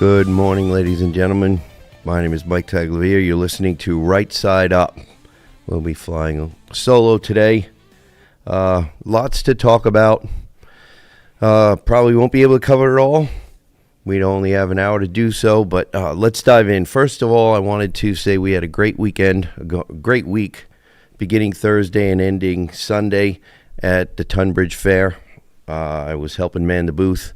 Good morning, ladies and gentlemen. My name is Mike Tagliavere. You're listening to Right Side Up. We'll be flying solo today. Lots to talk about. Probably won't be able to cover it all. We'd only have an hour to do so, but let's dive in. First of all, I wanted to say we had a great weekend, a great week, beginning Thursday and ending Sunday at the Tunbridge Fair. I was helping man the booth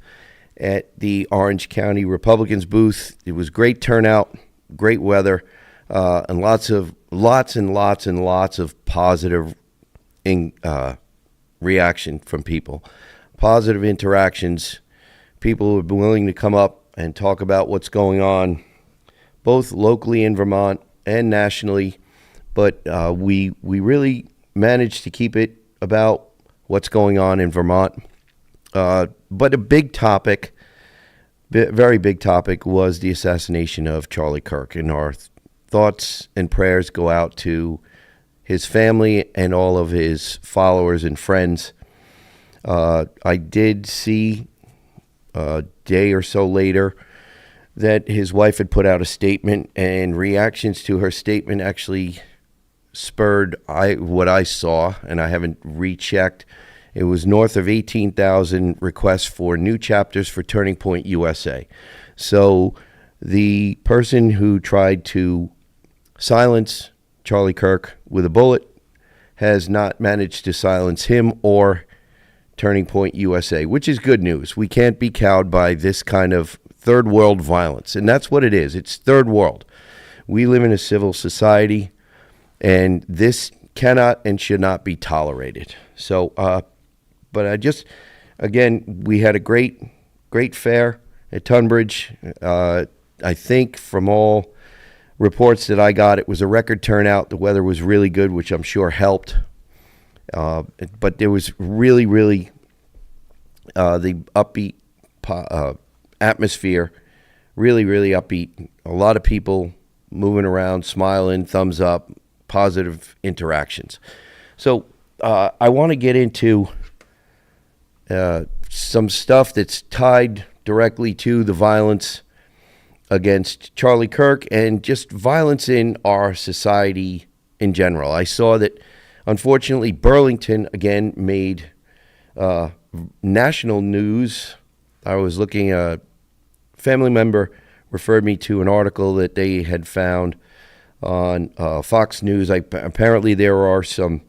at the Orange County Republicans booth. It was great turnout, great weather, and lots of positive reaction from people, positive interactions. People have been willing to come up and talk about what's going on, both locally in Vermont and nationally. But we really managed to keep it about what's going on in Vermont. But a big topic, very big topic, was the assassination of Charlie Kirk. And our thoughts and prayers go out to his family and all of his followers and friends. I did see a day or so later that his wife had put out a statement, and reactions to her statement actually spurred what I saw, and I haven't rechecked. It was north of 18,000 requests for new chapters for Turning Point USA. So the person who tried to silence Charlie Kirk with a bullet has not managed to silence him or Turning Point USA, which is good news. We can't be cowed by this kind of third world violence, and that's what it is. It's third world. We live in a civil society, and this cannot and should not be tolerated. So, but again, we had a great fair at Tunbridge. I think from all reports that I got, it was a record turnout. The weather was really good, which I'm sure helped. But there was really the upbeat atmosphere, really upbeat. A lot of people moving around, smiling, thumbs up, positive interactions. So I want to get into some stuff that's tied directly to the violence against Charlie Kirk and just violence in our society in general. I saw that, unfortunately, Burlington again made national news. I was looking, a family member referred me to an article that they had found on Fox News. Apparently there are some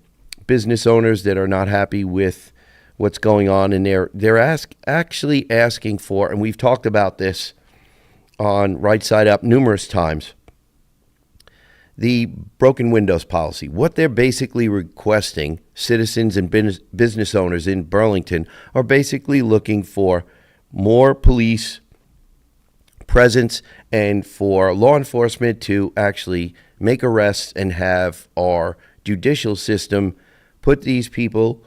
business owners that are not happy with what's going on, and they're actually asking for, and we've talked about this on Right Side Up numerous times, the broken windows policy. What they're basically requesting, citizens and business owners in Burlington are basically looking for more police presence and for law enforcement to actually make arrests and have our judicial system put these people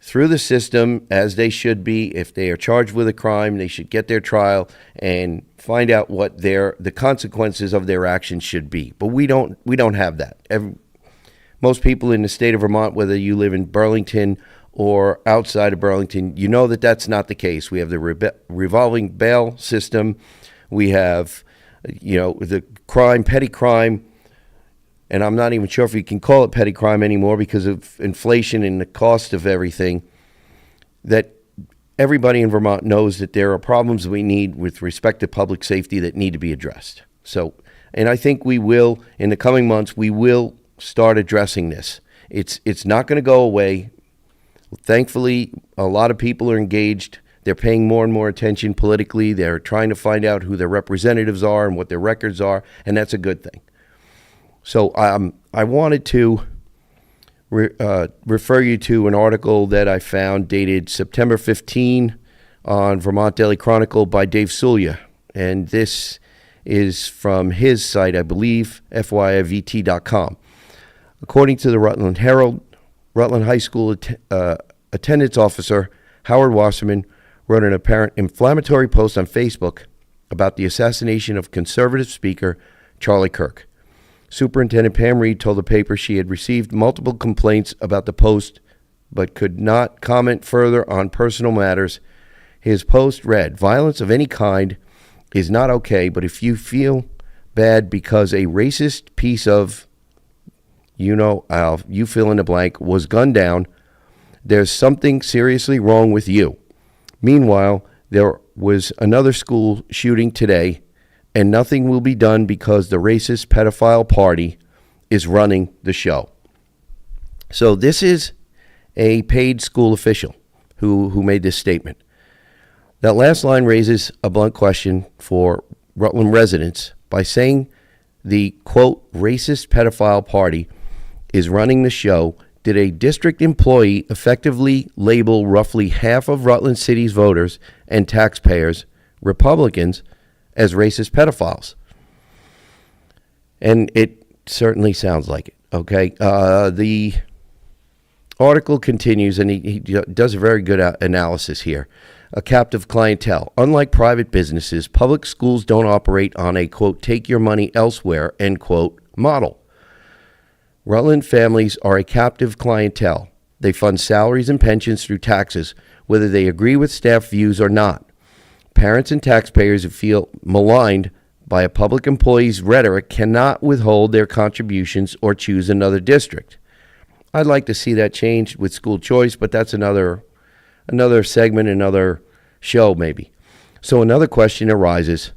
through the system as they should be. If they are charged with a crime, they should get their trial and find out what the consequences of their actions should be. But we don't have that. Most people in the state of Vermont, whether you live in Burlington or outside of Burlington, you know that that's not the case. We have the revolving bail system. We have, the petty crime. And I'm not even sure if you can call it petty crime anymore because of inflation and the cost of everything, that everybody in Vermont knows that there are problems we need with respect to public safety that need to be addressed. So, and I think we will, in the coming months, we will start addressing this. It's not going to go away. Thankfully, a lot of people are engaged. They're paying more and more attention politically. They're trying to find out who their representatives are and what their records are, and that's a good thing. So I wanted to refer you to an article that I found dated September 15 on Vermont Daily Chronicle by Dave Sulia. And this is from his site, I believe, FYIVT.com. According to the Rutland Herald, Rutland High School attendance officer Howard Wasserman wrote an apparent inflammatory post on Facebook about the assassination of conservative speaker Charlie Kirk. Superintendent Pam Reed told the paper she had received multiple complaints about the post, but could not comment further on personal matters. His post read, "Violence of any kind is not okay, but if you feel bad because a racist piece of, you fill in the blank, was gunned down, there's something seriously wrong with you. Meanwhile, there was another school shooting today, and nothing will be done because the racist pedophile party is running the show. So this is a paid school official who made this statement. That last line raises a blunt question for Rutland residents by saying the, quote, racist pedophile party is running the show. Did a district employee effectively label roughly half of Rutland City's voters and taxpayers, Republicans, as racist pedophiles? And it certainly sounds like it, okay? The article continues, and he does a very good analysis here. A captive clientele. Unlike private businesses, public schools don't operate on a, quote, take your money elsewhere, end quote, model. Rutland families are a captive clientele. They fund salaries and pensions through taxes, whether they agree with staff views or not. Parents and taxpayers who feel maligned by a public employee's rhetoric cannot withhold their contributions or choose another district. I'd like to see that changed with school choice, but that's another segment, another show maybe. So another question arises.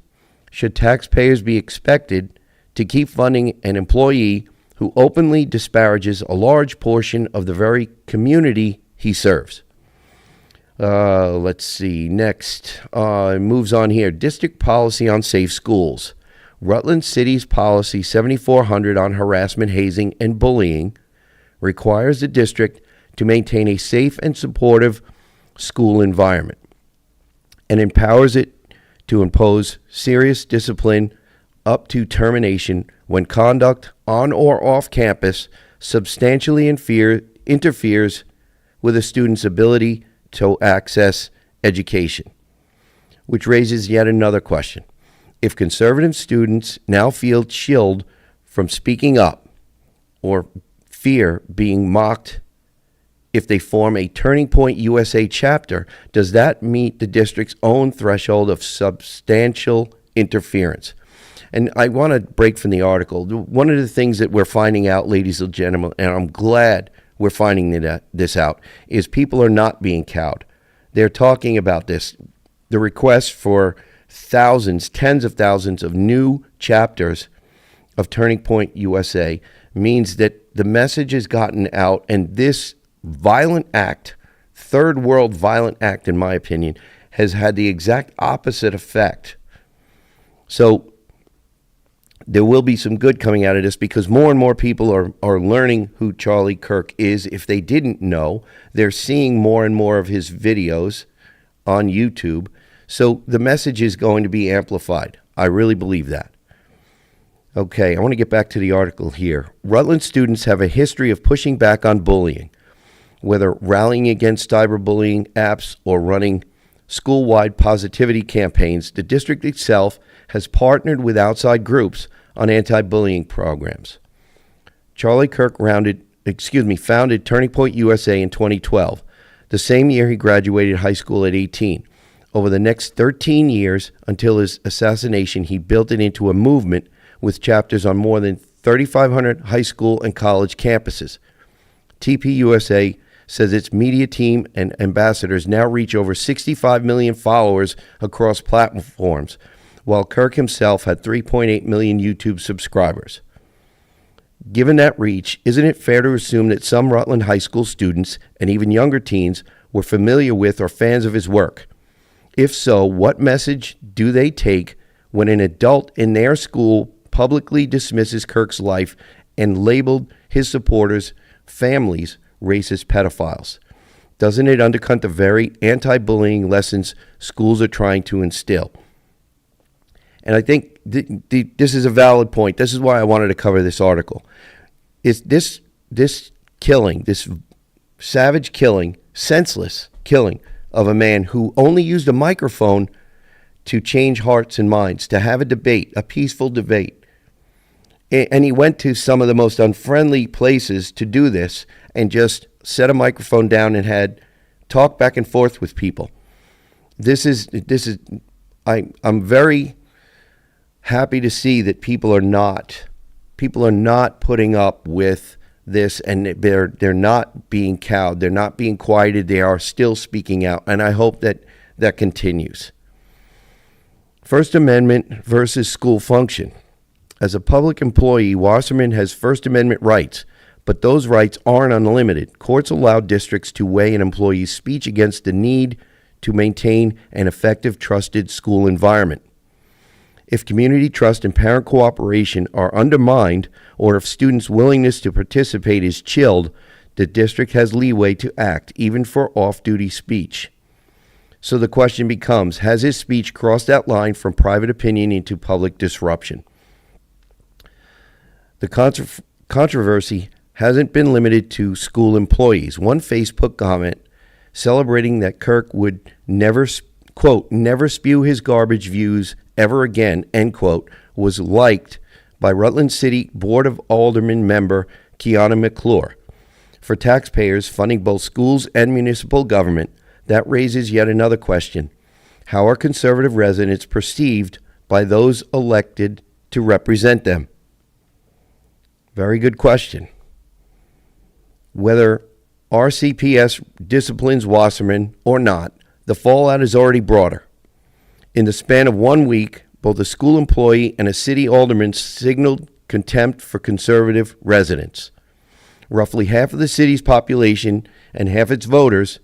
Should taxpayers be expected to keep funding an employee who openly disparages a large portion of the very community he serves? Let's see. Next, moves on here. District policy on safe schools. Rutland City's policy 7400 on harassment, hazing, and bullying requires the district to maintain a safe and supportive school environment and empowers it to impose serious discipline up to termination when conduct on or off campus substantially interferes with a student's ability to access education. Which raises yet another question. If conservative students now feel chilled from speaking up or fear being mocked if they form a Turning Point USA chapter, does that meet the district's own threshold of substantial interference? And I want to break from the article. One of the things that we're finding out, ladies and gentlemen, and I'm glad we're finding this out, is people are not being cowed. They're talking about this. The request for thousands, tens of thousands of new chapters of Turning Point USA means that the message has gotten out, and this violent act, third world violent act, in my opinion, has had the exact opposite effect. So there will be some good coming out of this because more and more people are learning who Charlie Kirk is. If they didn't know, they're seeing more and more of his videos on YouTube. So the message is going to be amplified. I really believe that. Okay, I want to get back to the article here. Rutland students have a history of pushing back on bullying, whether rallying against cyberbullying apps or running school-wide positivity campaigns. The district itself has partnered with outside groups on anti-bullying programs. Charlie Kirk founded Turning Point USA in 2012, the same year he graduated high school at 18. Over the next 13 years until his assassination, he built it into a movement with chapters on more than 3,500 high school and college campuses. TPUSA says its media team and ambassadors now reach over 65 million followers across platforms, while Kirk himself had 3.8 million YouTube subscribers. Given that reach, isn't it fair to assume that some Rutland high school students and even younger teens were familiar with or fans of his work? If so, what message do they take when an adult in their school publicly dismisses Kirk's life and labeled his supporters' families racist pedophiles? Doesn't it undercut the very anti-bullying lessons schools are trying to instill? And I think this is a valid point. This is why I wanted to cover this article. Is this killing, this savage killing, senseless killing of a man who only used a microphone to change hearts and minds, to have a debate, a peaceful debate. And he went to some of the most unfriendly places to do this and just set a microphone down and had talk back and forth with people. I'm very happy to see that people are not putting up with this, and they're not being cowed. They're not being quieted. They are still speaking out, and I hope that continues. First Amendment versus school function. As a public employee, Wasserman has First Amendment rights, but those rights aren't unlimited. Courts allow districts to weigh an employee's speech against the need to maintain an effective, trusted school environment. If community trust and parent cooperation are undermined, or if students' willingness to participate is chilled, the district has leeway to act, even for off-duty speech. So the question becomes, has his speech crossed that line from private opinion into public disruption? The controversy hasn't been limited to school employees. One Facebook comment celebrating that Kirk would never, quote, never spew his garbage views ever again, end quote, was liked by Rutland City Board of Aldermen member Kiana McClure. For taxpayers funding both schools and municipal government, that raises yet another question. How are conservative residents perceived by those elected to represent them? Very good question. Whether RCPS disciplines Wasserman or not, the fallout is already broader. In the span of 1 week, both a school employee and a city alderman signaled contempt for conservative residents. Roughly half of the city's population and half its voters,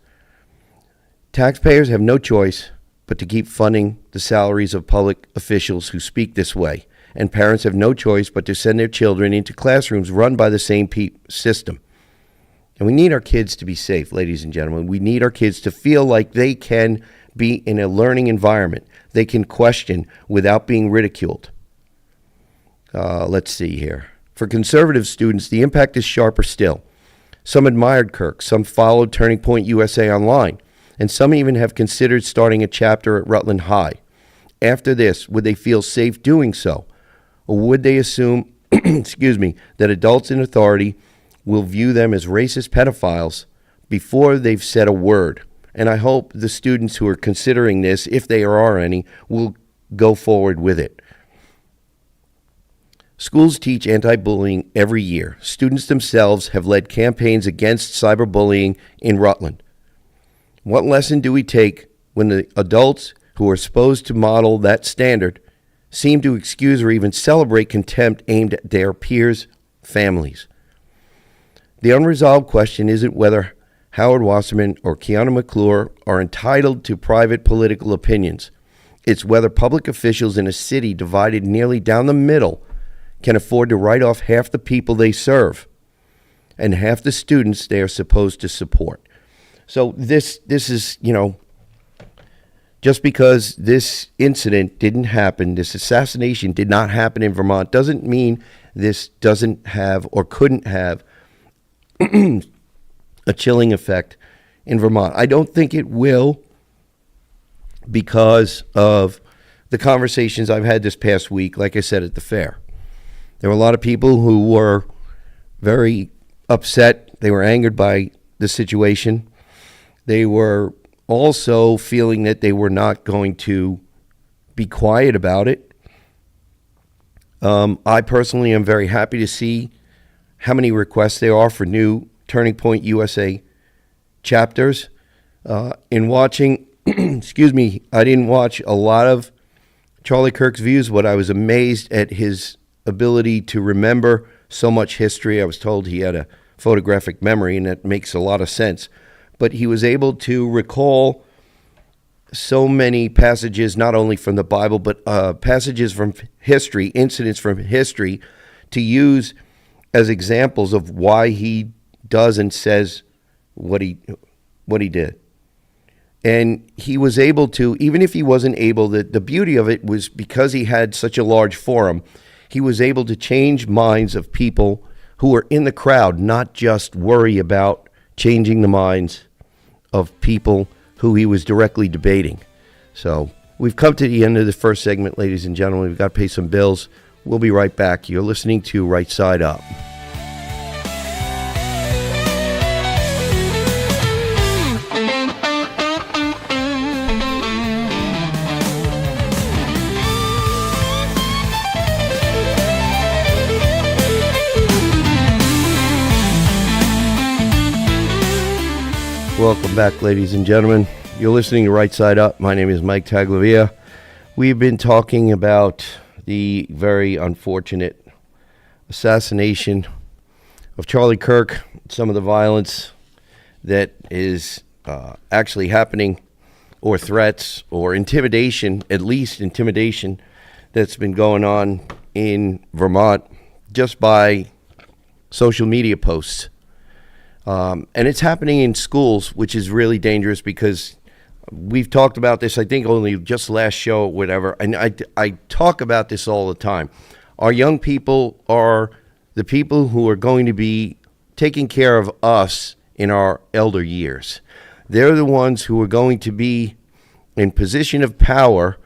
taxpayers have no choice but to keep funding the salaries of public officials who speak this way, and parents have no choice but to send their children into classrooms run by the same system. And we need our kids to be safe, ladies and gentlemen. We need our kids to feel like they can be in a learning environment. They can question without being ridiculed. Let's see here. For conservative students, the impact is sharper still. Some admired Kirk, some followed Turning Point USA online, and some even have considered starting a chapter at Rutland High. After this, would they feel safe doing so? Or would they assume, that adults in authority will view them as racist pedophiles before they've said a word? And I hope the students who are considering this, if there are any, will go forward with it. Schools teach anti-bullying every year. Students themselves have led campaigns against cyberbullying in Rutland. What lesson do we take when the adults who are supposed to model that standard seem to excuse or even celebrate contempt aimed at their peers' families? The unresolved question isn't whether Howard Wasserman or Kiana McClure are entitled to private political opinions. It's whether public officials in a city divided nearly down the middle can afford to write off half the people they serve and half the students they are supposed to support. So this is, just because this incident didn't happen, this assassination did not happen in Vermont, doesn't mean this doesn't have or couldn't have a chilling effect in Vermont. I don't think it will, because of the conversations I've had this past week, like I said, at the fair. There were a lot of people who were very upset. They were angered by the situation. They were also feeling that they were not going to be quiet about it. I personally am very happy to see how many requests there are for new Turning Point USA chapters. In watching, I didn't watch a lot of Charlie Kirk's views, but I was amazed at his ability to remember so much history. I was told he had a photographic memory, and that makes a lot of sense. But he was able to recall so many passages, not only from the Bible, but passages from history, incidents from history, to use as examples of why he does and says what he did. And he was able to, even if he wasn't able, the beauty of it was because he had such a large forum, he was able to change minds of people who were in the crowd, not just worry about changing the minds of people who he was directly debating. So we've come to the end of the first segment, ladies and gentlemen. We've got to pay some bills. We'll be right back. You're listening to Right Side Up. Welcome back, ladies and gentlemen. You're listening to Right Side Up. My name is Mike Taglavia. We've been talking about the very unfortunate assassination of Charlie Kirk, some of the violence that is actually happening, or threats, or intimidation, at least intimidation, that's been going on in Vermont just by social media posts. And it's happening in schools, which is really dangerous because we've talked about this, I think, only just last show or whatever. And I talk about this all the time. Our young people are the people who are going to be taking care of us in our elder years. They're the ones who are going to be in position of power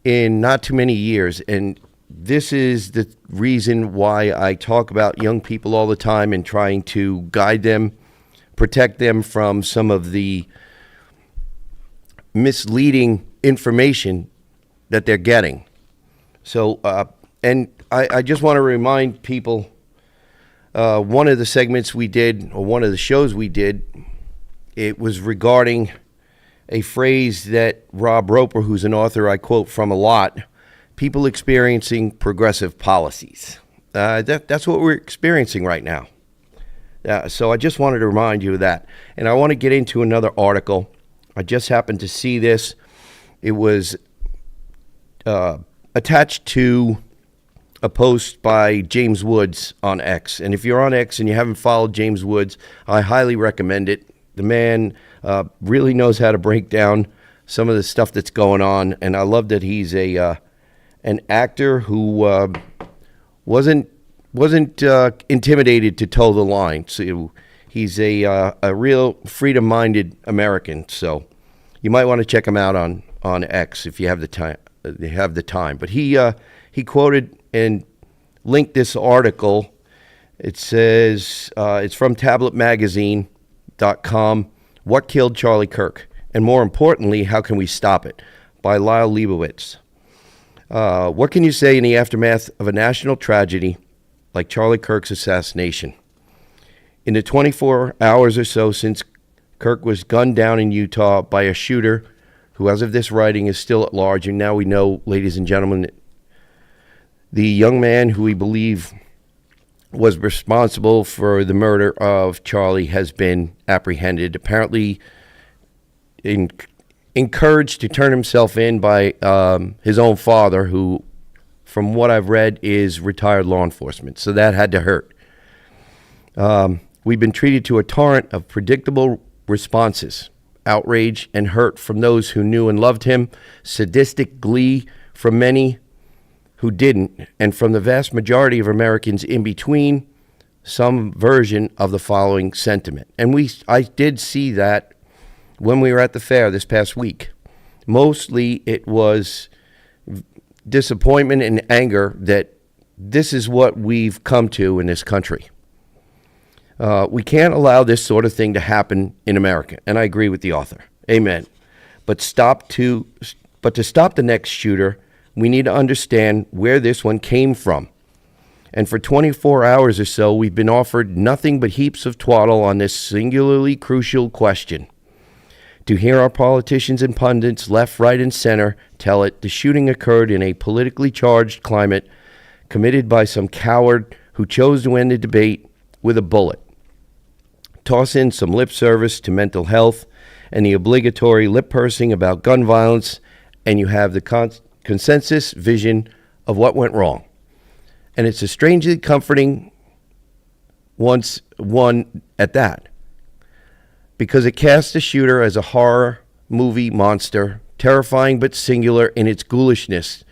in not too many years. And this is the reason why I talk about young people all the time and trying to guide them, protect them from some of the misleading information that they're getting. So, and I just want to remind people, one of the segments we did, or one of the shows we did, it was regarding a phrase that Rob Roper, who's an author I quote from a lot, people experiencing progressive policies. That's what we're experiencing right now. So I just wanted to remind you of that. And I want to get into another article. I just happened to see this. It was attached to a post by James Woods on X. And if you're on X and you haven't followed James Woods, I highly recommend it. The man really knows how to break down some of the stuff that's going on. And I love that he's an actor who wasn't intimidated to toe the line. So he's a real freedom-minded American. So you might want to check him out on X if you have the time. But he quoted and linked this article. It says it's from tabletmagazine.com. What Killed Charlie Kirk? And more importantly, how can we stop it? By Lyle Leibovitz. What can you say in the aftermath of a national tragedy like Charlie Kirk's assassination? In the 24 hours or so since Kirk was gunned down in Utah by a shooter who, as of this writing, is still at large, and now we know, ladies and gentlemen, the young man who we believe was responsible for the murder of Charlie has been apprehended, apparently encouraged to turn himself in by his own father, who, from what I've read, is retired law enforcement. So that had to hurt. We've been treated to a torrent of predictable responses, outrage and hurt from those who knew and loved him, sadistic glee from many who didn't, and from the vast majority of Americans in between, some version of the following sentiment. And I did see that when we were at the fair this past week. Mostly it was disappointment and anger that this is what we've come to in this country. We can't allow this sort of thing to happen in America, and I agree with the author. Amen. But to stop the next shooter, we need to understand where this one came from. And for 24 hours or so, we've been offered nothing but heaps of twaddle on this singularly crucial question. To hear our politicians and pundits, left, right, and center, tell it, the shooting occurred in a politically charged climate committed by some coward who chose to end the debate with a bullet. Toss in some lip service to mental health and the obligatory lip pursing about gun violence, and you have the consensus vision of what went wrong. And it's a strangely comforting one at that, because it casts the shooter as a horror movie monster, terrifying but singular in its ghoulishness,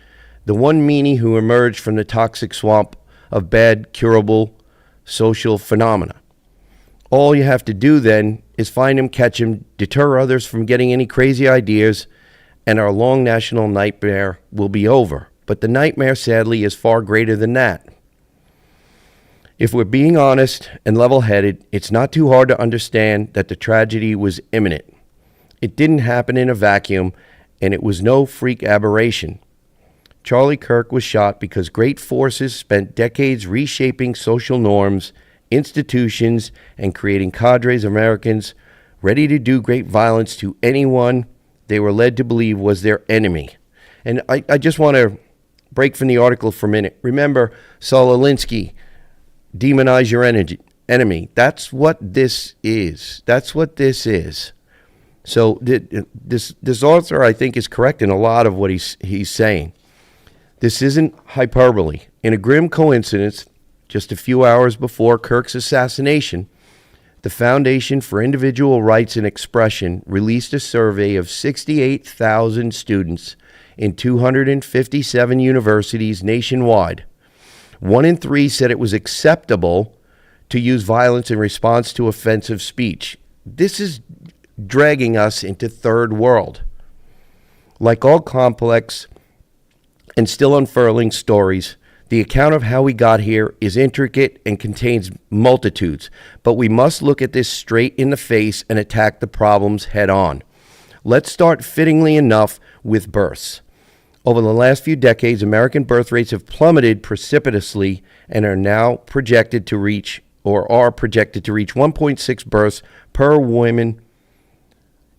the one meanie who emerged from the toxic swamp of bad, curable social phenomena. All you have to do then is find him, catch him, deter others from getting any crazy ideas, and our long national nightmare will be over. But the nightmare, sadly, is far greater than that. If we're being honest and level-headed, it's not too hard to understand that the tragedy was imminent. It didn't happen in a vacuum, and it was no freak aberration. Charlie Kirk was shot because great forces spent decades reshaping social norms, institutions, and creating cadres of Americans ready to do great violence to anyone they were led to believe was their enemy. And I just want to break from the article for a minute. Remember, Saul Alinsky, demonize your enemy. That's what this is. That's what this is. So this author, I think, is correct in a lot of what he's saying. This isn't hyperbole. In a grim coincidence, just a few hours before Kirk's assassination, the Foundation for Individual Rights and Expression released a survey of 68,000 students in 257 universities nationwide. 1 in 3 said it was acceptable to use violence in response to offensive speech. This is dragging us into third world. Like all complex and still unfurling stories, the account of how we got here is intricate and contains multitudes, but we must look at this straight in the face and attack the problems head on. Let's start fittingly enough with births. Over the last few decades, American birth rates have plummeted precipitously and are now projected to reach 1.6 births per woman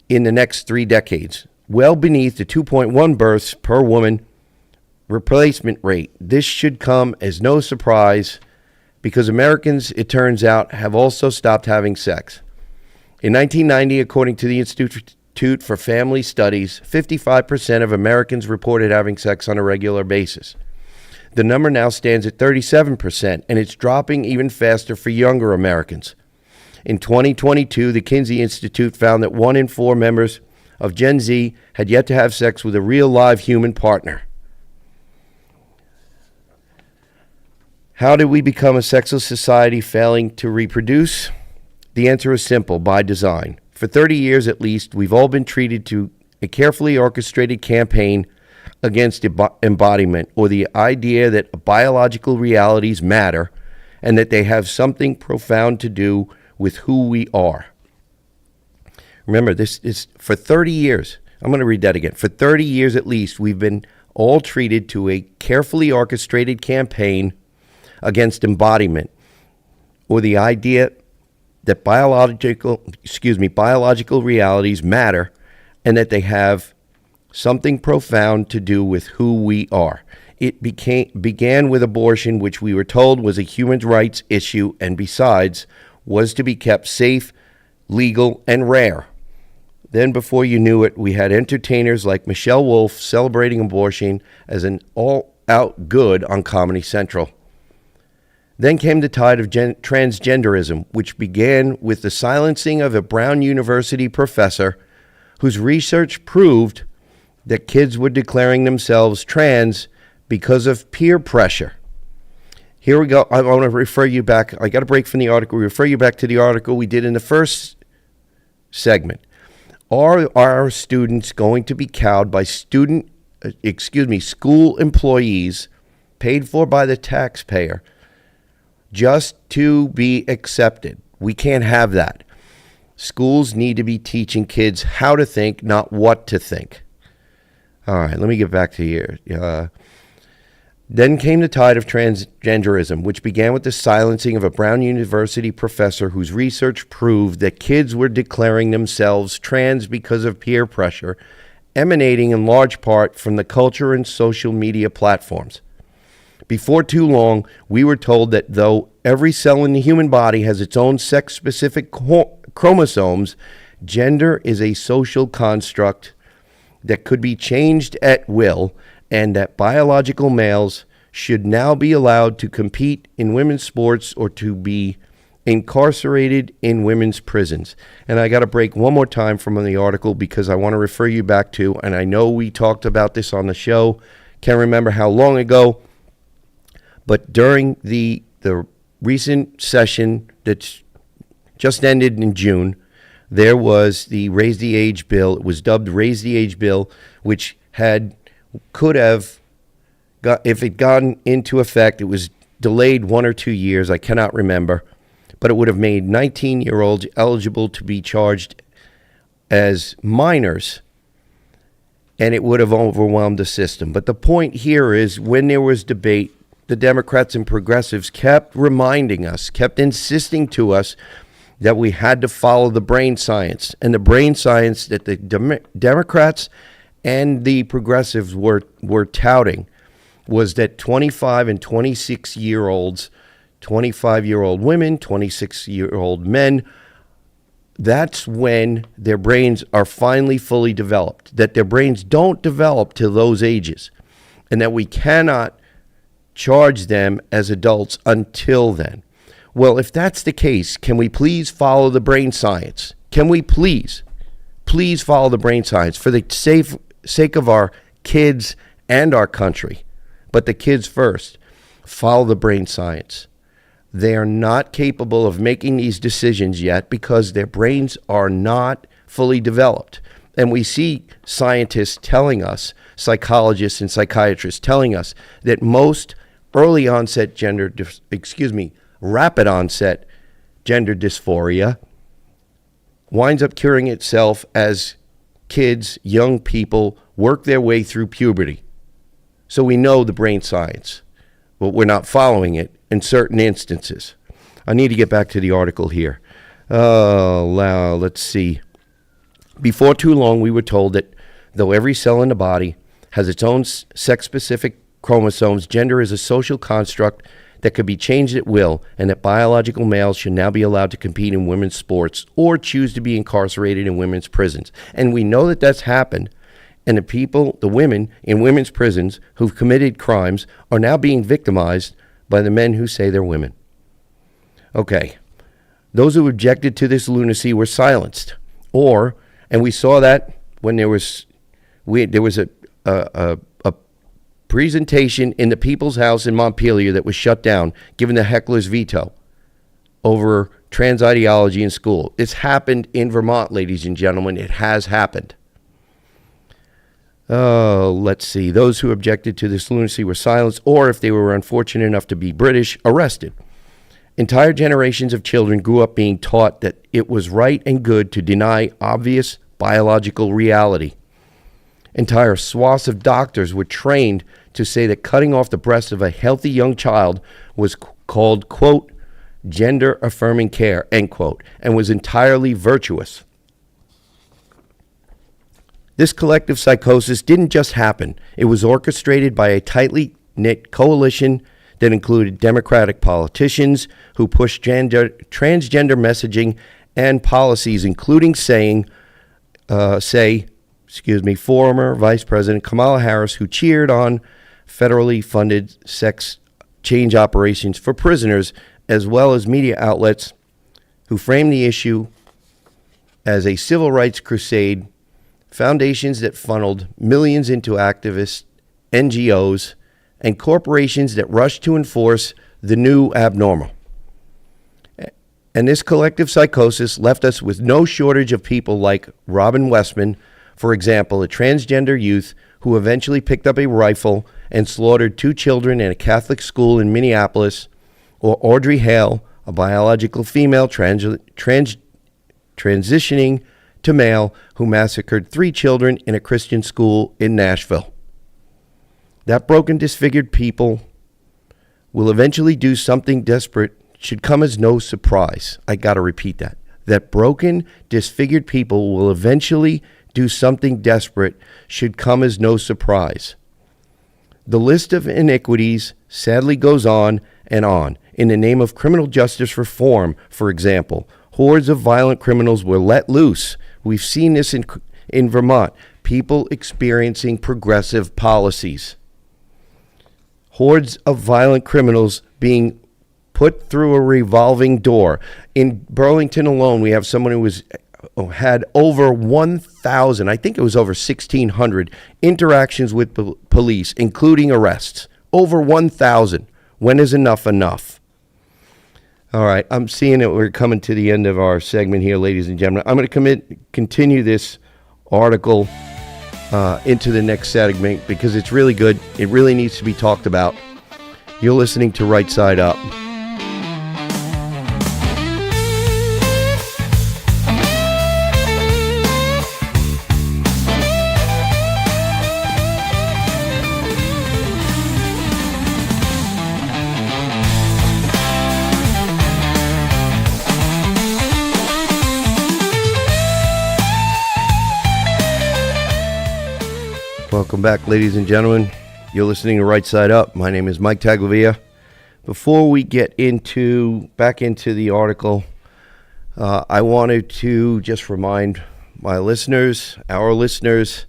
in the next 3 decades, well beneath the 2.1 births per woman replacement rate. This should come as no surprise because Americans, it turns out, have also stopped having sex. In 1990, according to the Institute for Family Studies, 55% of Americans reported having sex on a regular basis. The number now stands at 37%, and it's dropping even faster for younger Americans. In 2022, the Kinsey Institute found that 1 in 4 members of Gen Z had yet to have sex with a real live human partner. How did we become a sexless society failing to reproduce? The answer is simple: by design. For 30 years at least, we've all been treated to a carefully orchestrated campaign against embodiment, or the idea that biological realities matter and that they have something profound to do with who we are. Remember, this is for 30 years. I'm going to read that again. For 30 years at least, we've been all treated to a carefully orchestrated campaign against embodiment, or the idea that biological realities matter and that they have something profound to do with who we are. It began with abortion, which we were told was a human rights issue and besides was to be kept safe, legal, and rare. Then before you knew it, we had entertainers like Michelle Wolf celebrating abortion as an all-out good on Comedy Central. Then came the tide of transgenderism, which began with the silencing of a Brown University professor whose research proved that kids were declaring themselves trans because of peer pressure. Here we go. I want to refer you back. I got a break from the article. Refer you back to the article we did in the first segment. Are our students going to be cowed by school employees paid for by the taxpayer just to be accepted? We can't have that. Schools need to be teaching kids how to think, not what to think. All right, let me get back to here. Then came the tide of transgenderism, which began with the silencing of a Brown University professor whose research proved that kids were declaring themselves trans because of peer pressure, emanating in large part from the culture and social media platforms. Before too long, we were told that though every cell in the human body has its own sex-specific chromosomes, gender is a social construct that could be changed at will, and that biological males should now be allowed to compete in women's sports or to be incarcerated in women's prisons. And I got to break one more time from the article because I want to refer you back to, and I know we talked about this on the show, can't remember how long ago, but during the recent session that's just ended in June, there was the Raise the Age Bill. It was dubbed Raise the Age Bill, which could have, if it gone into effect, it was delayed 1 or 2 years, I cannot remember, but it would have made 19-year-olds eligible to be charged as minors, and it would have overwhelmed the system. But the point here is, when there was debate, the Democrats and progressives kept reminding us, kept insisting to us that we had to follow the brain science. And the brain science that the Democrats and the progressives were touting was that 25 and 26-year-olds, 25-year-old women, 26-year-old men, that's when their brains are finally fully developed, that their brains don't develop to those ages, and that we cannot charge them as adults until then. Well, if that's the case, can we please follow the brain science? Can we please follow the brain science for the sake of our kids and our country? But the kids first. Follow the brain science. They are not capable of making these decisions yet because their brains are not fully developed. And we see scientists telling us, psychologists and psychiatrists telling us that most early onset rapid onset gender dysphoria winds up curing itself as kids, young people, work their way through puberty. So we know the brain science, but we're not following it in certain instances. I need to get back to the article here. Let's see. Before too long, we were told that though every cell in the body has its own sex-specific chromosomes, gender is a social construct that could be changed at will, and that biological males should now be allowed to compete in women's sports or choose to be incarcerated in women's prisons. And we know that that's happened. And the women in women's prisons who've committed crimes are now being victimized by the men who say they're women. Okay. Those who objected to this lunacy were silenced. And we saw that when there was a presentation in the People's House in Montpelier that was shut down, given the heckler's veto over trans ideology in school. It's happened in Vermont, ladies and gentlemen. It has happened. Let's see. Those who objected to this lunacy were silenced, or if they were unfortunate enough to be British, arrested. Entire generations of children grew up being taught that it was right and good to deny obvious biological reality. Entire swaths of doctors were trained to say that cutting off the breast of a healthy young child was called, quote, gender-affirming care, end quote, and was entirely virtuous. This collective psychosis didn't just happen. It was orchestrated by a tightly knit coalition that included Democratic politicians who pushed transgender messaging and policies, including former Vice President Kamala Harris, who cheered on federally funded sex change operations for prisoners, as well as media outlets who framed the issue as a civil rights crusade, foundations that funneled millions into activists, NGOs, and corporations that rushed to enforce the new abnormal. And this collective psychosis left us with no shortage of people like Robin Westman, for example, a transgender youth who eventually picked up a rifle and slaughtered 2 children in a Catholic school in Minneapolis, or Audrey Hale, a biological female transitioning to male who massacred 3 children in a Christian school in Nashville. That broken, disfigured people will eventually do something desperate should come as no surprise. I got to repeat that. That broken, disfigured people will eventually do something desperate should come as no surprise. The list of iniquities sadly goes on and on. In the name of criminal justice reform, for example, hordes of violent criminals were let loose. We've seen this in Vermont. People experiencing progressive policies. Hordes of violent criminals being put through a revolving door. In Burlington alone, we have someone who had over 1,000, I think it was over 1,600 interactions with police, including arrests. Over 1,000. When is enough enough? All right, I'm seeing that we're coming to the end of our segment here, ladies and gentlemen. I'm going to continue this article into the next segment because it's really good. It really needs to be talked about. You're listening to Right Side Up. Welcome back, ladies and gentlemen. You're listening to Right Side Up. My name is Mike Taglavia. Before we get back into the article, I wanted to just remind my listeners, our listeners,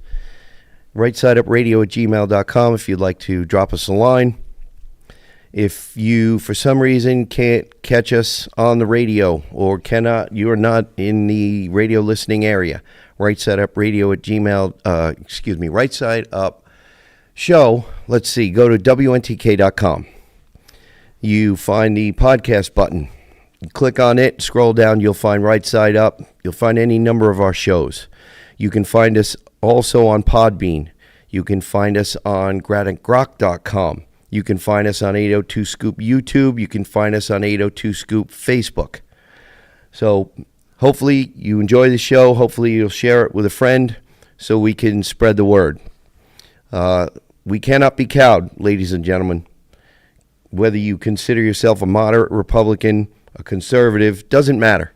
rightsideupradio@gmail.com if you'd like to drop us a line. If you, for some reason, can't catch us on the radio or you're not in the radio listening area, rightsideupradio@gmail, Right Side Up Show. Let's see, go to WNTK.com. You find the podcast button. You click on it, scroll down, you'll find Right Side Up. You'll find any number of our shows. You can find us also on Podbean. You can find us on gradandgrok.com. You can find us on 802 Scoop YouTube. You can find us on 802 Scoop Facebook. So hopefully you enjoy the show. Hopefully you'll share it with a friend so we can spread the word. We cannot be cowed, ladies and gentlemen. Whether you consider yourself a moderate Republican, a conservative, doesn't matter.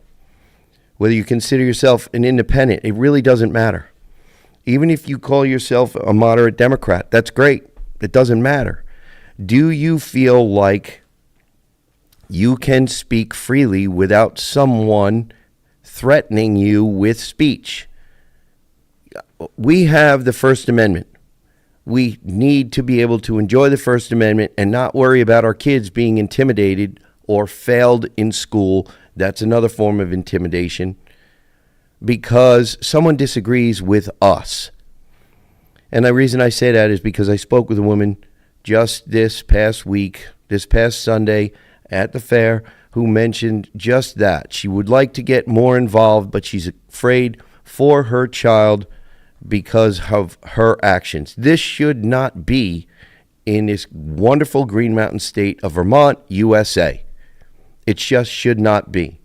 Whether you consider yourself an independent, it really doesn't matter. Even if you call yourself a moderate Democrat, that's great. It doesn't matter. Do you feel like you can speak freely without someone threatening you with speech? We have the First Amendment. We need to be able to enjoy the First Amendment and not worry about our kids being intimidated or failed in school. That's another form of intimidation because someone disagrees with us. And the reason I say that is because I spoke with a woman just this past Sunday at the fair, who mentioned just that. She would like to get more involved, but she's afraid for her child because of her actions. This should not be in this wonderful Green Mountain state of Vermont, USA. It just should not be.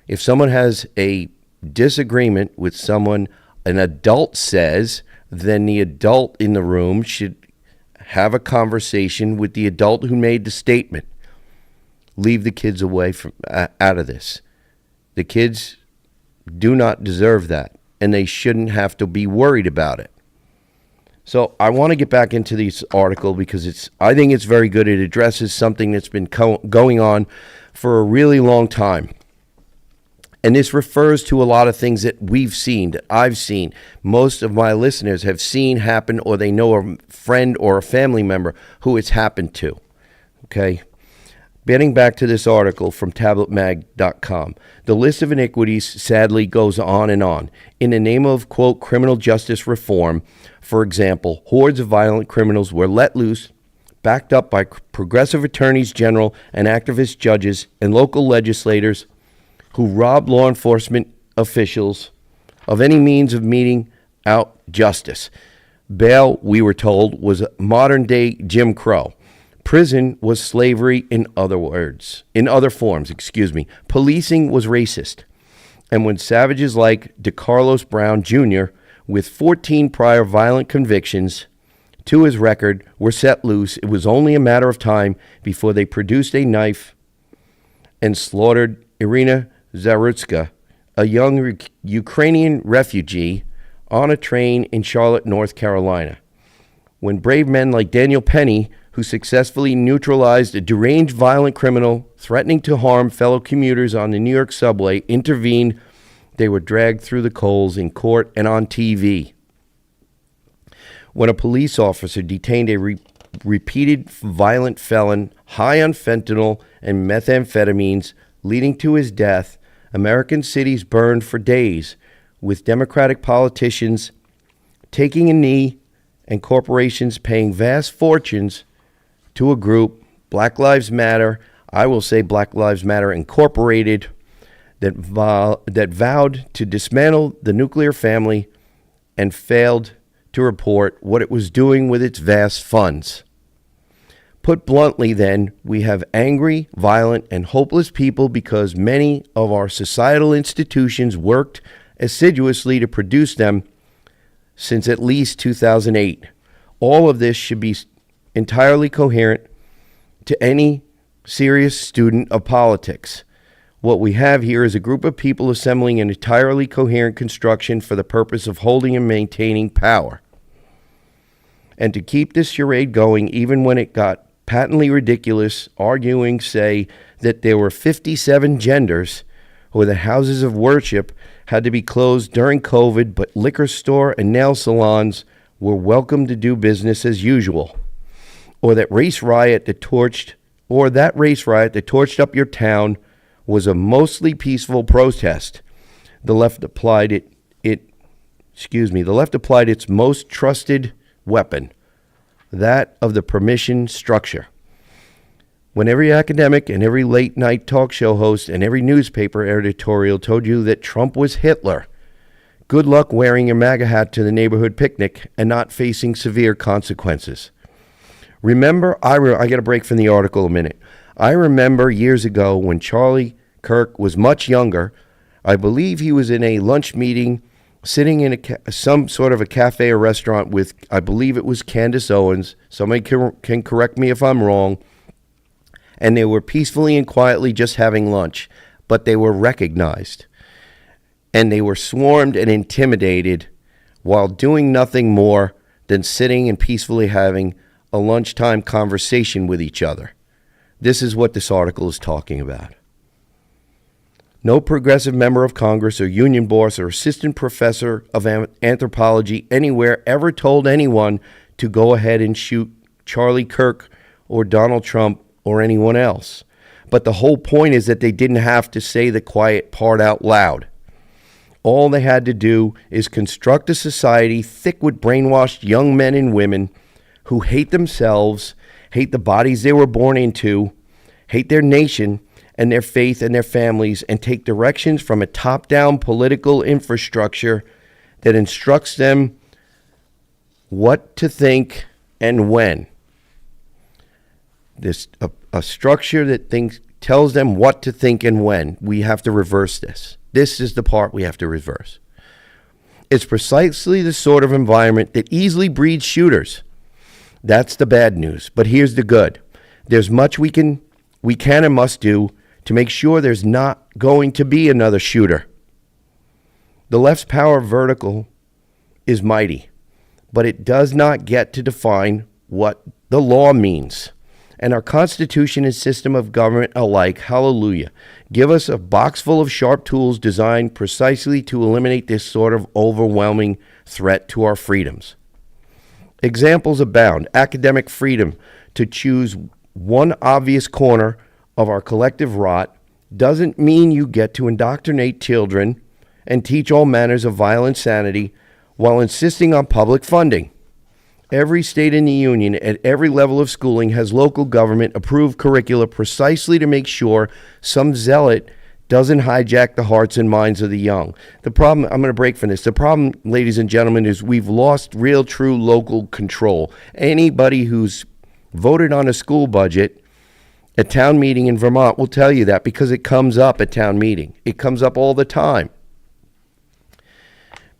If someone has a disagreement with someone an adult says, then the adult in the room should have a conversation with the adult who made the statement. Leave the kids away from out of this. The kids do not deserve that, and they shouldn't have to be worried about it. So I want to get back into this article because I think it's very good. It addresses something that's been going on for a really long time. And this refers to a lot of things that we've seen, that I've seen. Most of my listeners have seen happen, or they know a friend or a family member who it's happened to. Okay? Getting back to this article from tabletmag.com, the list of iniquities sadly goes on and on. In the name of, quote, criminal justice reform, for example, hordes of violent criminals were let loose, backed up by progressive attorneys general and activist judges and local legislators who robbed law enforcement officials of any means of meting out justice. Bail, we were told, was modern-day Jim Crow. Prison was slavery in other forms. Policing was racist. And when savages like DeCarlos Brown Jr., with 14 prior violent convictions to his record, were set loose, it was only a matter of time before they produced a knife and slaughtered Irina Zarutska, a young Ukrainian refugee, on a train in Charlotte, North Carolina. When brave men like Daniel Penny, who successfully neutralized a deranged violent criminal threatening to harm fellow commuters on the New York subway, intervened, they were dragged through the coals in court and on TV. When a police officer detained a repeated violent felon high on fentanyl and methamphetamines, leading to his death, American cities burned for days, with Democratic politicians taking a knee and corporations paying vast fortunes to a group, Black Lives Matter, I will say Black Lives Matter Incorporated, that vowed to dismantle the nuclear family and failed to report what it was doing with its vast funds. Put bluntly, then, we have angry, violent, and hopeless people because many of our societal institutions worked assiduously to produce them since at least 2008. All of this should be entirely coherent to any serious student of politics. What we have here is a group of people assembling an entirely coherent construction for the purpose of holding and maintaining power. And to keep this charade going, even when it got patently ridiculous, arguing, say, that there were 57 genders, or that houses of worship had to be closed during COVID, but liquor store and nail salons were welcome to do business as usual, or that race riot that torched up your town was a mostly peaceful protest. The left applied its most trusted weapon, that of the permission structure. When every academic and every late-night talk show host and every newspaper editorial told you that Trump was Hitler, good luck wearing your MAGA hat to the neighborhood picnic and not facing severe consequences. Remember, I got a break from the article a minute. I remember years ago when Charlie Kirk was much younger. I believe he was in a lunch meeting sitting in some sort of a cafe or restaurant with, I believe it was Candace Owens. Somebody can correct me if I'm wrong. And they were peacefully and quietly just having lunch, but they were recognized. And they were swarmed and intimidated while doing nothing more than sitting and peacefully having a lunchtime conversation with each other. This is what this article is talking about. No progressive member of Congress or union boss or assistant professor of anthropology anywhere ever told anyone to go ahead and shoot Charlie Kirk or Donald Trump or anyone else. But the whole point is that they didn't have to say the quiet part out loud. All they had to do is construct a society thick with brainwashed young men and women who hate themselves, hate the bodies they were born into, hate their nation and their faith and their families, and take directions from a top-down political infrastructure that instructs them what to think and when. A structure that tells them what to think and when. We have to reverse this. This is the part we have to reverse. It's precisely the sort of environment that easily breeds shooters. That's the bad news. But here's the good. There's much we can and must do to make sure there's not going to be another shooter. The left's power vertical is mighty, but it does not get to define what the law means. And our Constitution and system of government alike, hallelujah, give us a box full of sharp tools designed precisely to eliminate this sort of overwhelming threat to our freedoms. Examples abound. Academic freedom to choose one obvious corner of our collective rot doesn't mean you get to indoctrinate children and teach all manners of violent sanity while insisting on public funding. Every state in the union at every level of schooling has local government approved curricula precisely to make sure some zealot doesn't hijack the hearts and minds of the young. The problem, I'm going to break from this. The problem, ladies and gentlemen, is we've lost real, true local control. Anybody who's voted on a school budget at town meeting in Vermont will tell you that, because it comes up at town meeting. It comes up all the time.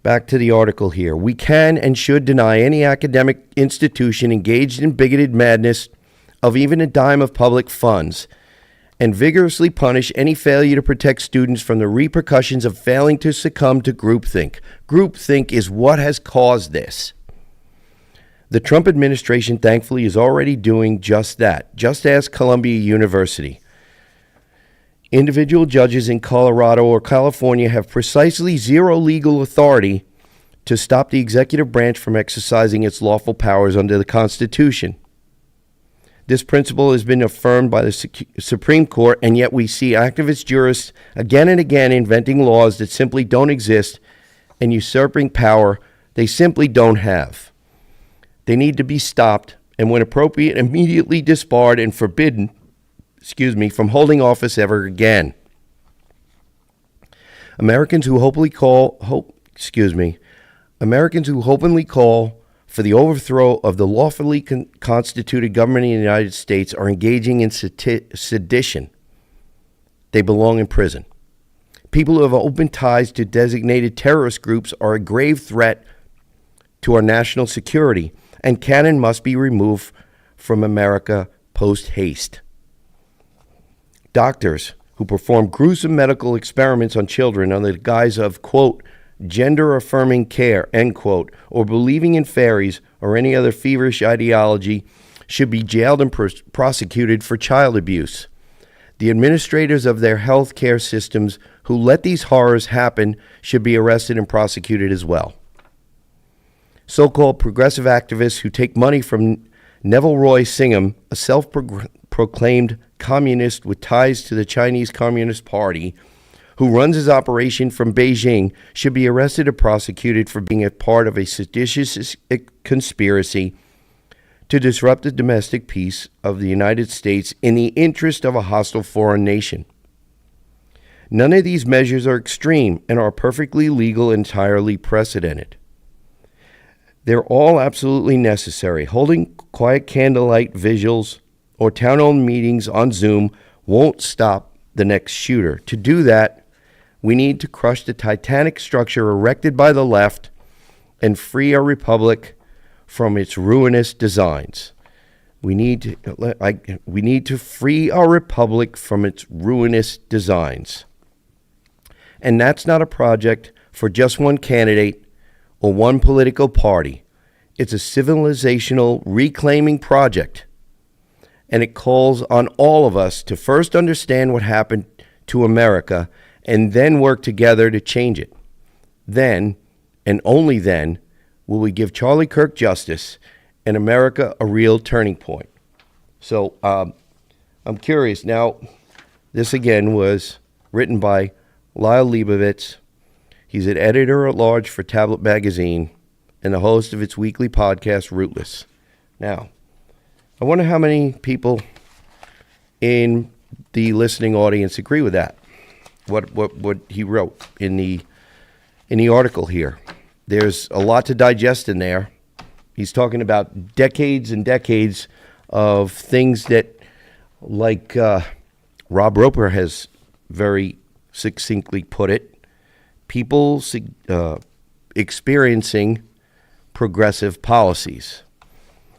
Back to the article here. We can and should deny any academic institution engaged in bigoted madness of even a dime of public funds, and vigorously punish any failure to protect students from the repercussions of failing to succumb to groupthink. Groupthink is what has caused this. The Trump administration, thankfully, is already doing just that, just as Columbia University. Individual judges in Colorado or California have precisely zero legal authority to stop the executive branch from exercising its lawful powers under the Constitution. This principle has been affirmed by the Supreme Court, and yet we see activist jurists again and again inventing laws that simply don't exist and usurping power they simply don't have. They need to be stopped, and when appropriate, immediately disbarred and forbidden from holding office ever again. Americans who openly call for the overthrow of the lawfully constituted government in the United States are engaging in sedition. They belong in prison. People who have open ties to designated terrorist groups are a grave threat to our national security and can and must be removed from America post haste. Doctors who perform gruesome medical experiments on children under the guise of, quote, gender-affirming care, end quote, or believing in fairies or any other feverish ideology should be jailed and prosecuted for child abuse. The administrators of their health care systems who let these horrors happen should be arrested and prosecuted as well. So-called progressive activists who take money from Neville Roy Singham, a self-proclaimed communist with ties to the Chinese Communist Party, who runs his operation from Beijing, should be arrested and prosecuted for being a part of a seditious conspiracy to disrupt the domestic peace of the United States in the interest of a hostile foreign nation. None of these measures are extreme and are perfectly legal and entirely precedented. They're all absolutely necessary. Holding quiet candlelight vigils or town-hall meetings on Zoom won't stop the next shooter. To do that, we need to crush the titanic structure erected by the left and free our republic from its ruinous designs. We need to free our republic from its ruinous designs. And that's not a project for just one candidate or one political party. It's a civilizational reclaiming project. And it calls on all of us to first understand what happened to America and then work together to change it. Then, and only then, will we give Charlie Kirk justice and America a real turning point. So I'm curious. Now, this again was written by Lyle Leibovitz. He's an editor-at-large for Tablet Magazine and the host of its weekly podcast, Rootless. Now, I wonder how many people in the listening audience agree with that. What he wrote in the article here. There's a lot to digest in there. He's talking about decades and decades of things that, like Rob Roper has very succinctly put it, people experiencing progressive policies.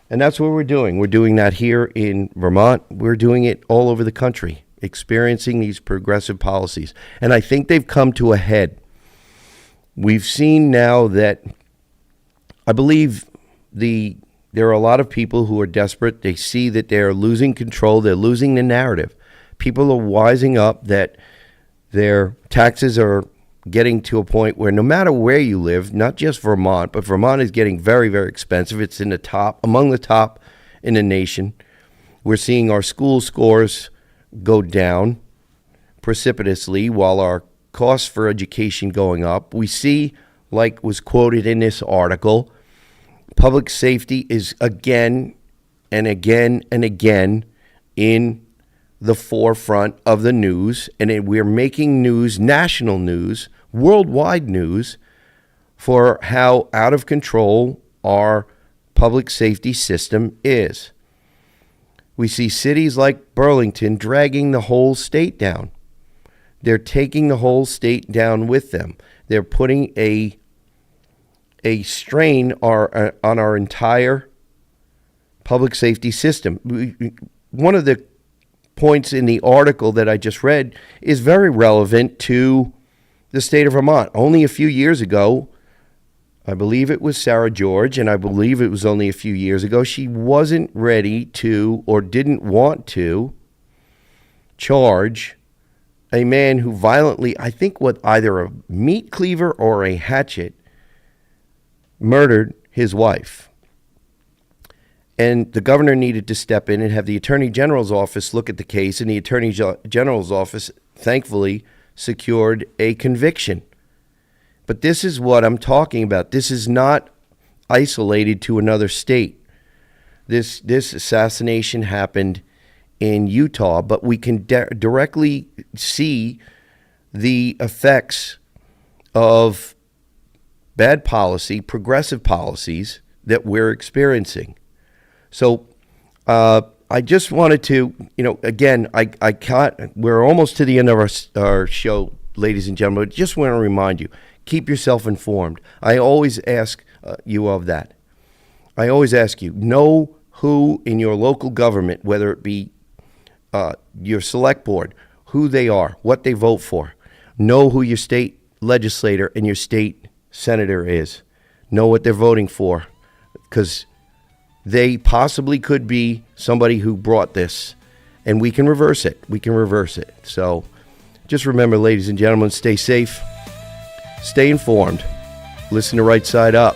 And that's what we're doing. We're doing that here in Vermont. We're doing it all over the country, experiencing these progressive policies. And I think they've come to a head. We've seen now that I believe there are a lot of people who are desperate. They see that they're losing control. They're losing the narrative. People are wising up that their taxes are getting to a point where no matter where you live, not just Vermont, but Vermont is getting very, very expensive. It's in the top, among the top in the nation. We're seeing our school scores go down precipitously while our costs for education going up. We see, like was quoted in this article, public safety is again and again and again in the forefront of the news, and we're making news, national news, worldwide news, for how out of control our public safety system is. We see cities like Burlington dragging the whole state down. They're taking the whole state down with them. They're putting a strain on our entire public safety system. One of the points in the article that I just read is very relevant to the state of Vermont. Only a few years ago, I believe it was Sarah George, and I believe it was only a few years ago, she wasn't ready to or didn't want to charge a man who violently, I think with either a meat cleaver or a hatchet, murdered his wife. And the governor needed to step in and have the Attorney General's office look at the case, and the Attorney General's office thankfully secured a conviction. But this is what I'm talking about. This is not isolated to another state. This assassination happened in Utah, but we can directly see the effects of bad policy, progressive policies that we're experiencing. So I just wanted to, again, I can't, we're almost to the end of our show, ladies and gentlemen. I just want to remind you, keep yourself informed. I always ask you of that. I always ask you, know who in your local government, whether it be your select board, who they are, what they vote for. Know who your state legislator and your state senator is. Know what they're voting for, because they possibly could be somebody who brought this, and we can reverse it. We can reverse it. So just remember, ladies and gentlemen, stay safe, stay informed, listen to Right Side Up.